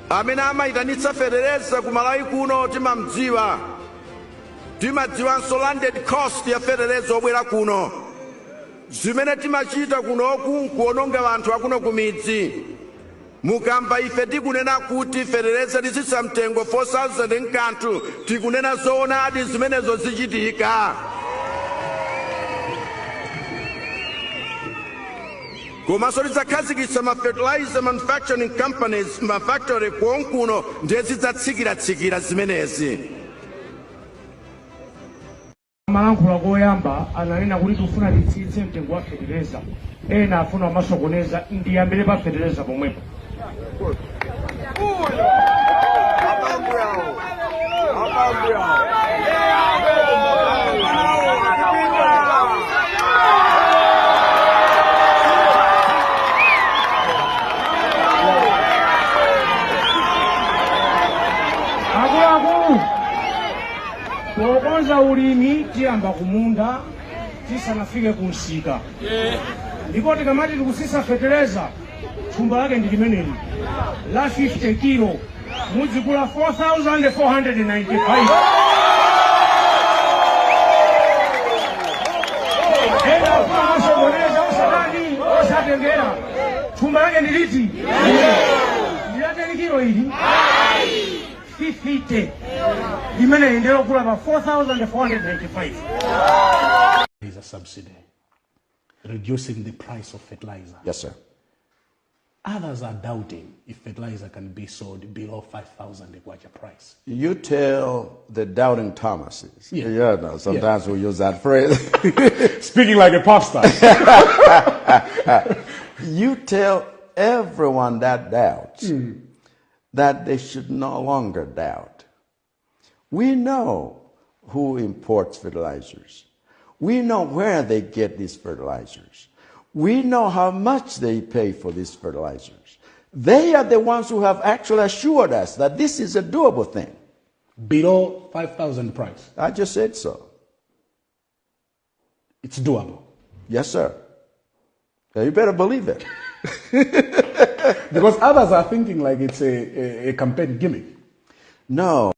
amene amayitanitsa fereleza ku Malawi kuno timamdziwa. Timadziwanso landed cost ya fereleza obwera kuno. Zimene timachita kunoku kuononga anthu akuno kumidzi. Mukamba ife tikunena kuti fereleza litsitsa mtengo 4,000 nkanthu, tikunena zoonadi zimenezo zichitika. Komanso lidzakhazikitsa fertilizer manufacturing companies mafactory kuno ndiye zidzatsikira zimenezi. Malankhula koyamba ananena kuti tifuna titsitse mtengo wa fertilizer, ena afuna masokoneza ndiyambire pa fertilizer pomwepo. Tokonza ulimi tiyamba kumunda tisanafike kumsika. Ndipo tikamati tikusisa fertilizer thumba lake ndi limeneli la 50 kilo muzikula 4,495. Ena kuna masokoneza osadani osatengera thumba lake ndi liti lilate kilo ili 50 limene ndelo kula pa 4,495. Is a subsidy, reducing the price of fertilizer. Yes, sir. Others are doubting if fertilizer can be sold below 5,000 kwacha price. You tell the doubting Thomases. Yeah. No, sometimes we use that phrase. Speaking like a pop star. You tell everyone that doubts that they should no longer doubt. We know who imports fertilizers. We know where they get these fertilizers. We know how much they pay for these fertilizers. They are the ones who have actually assured us that this is a doable thing. Below 5,000 price. I just said so. It's doable. Yes, sir. You better believe it. Because others are thinking like it's a campaign gimmick. No.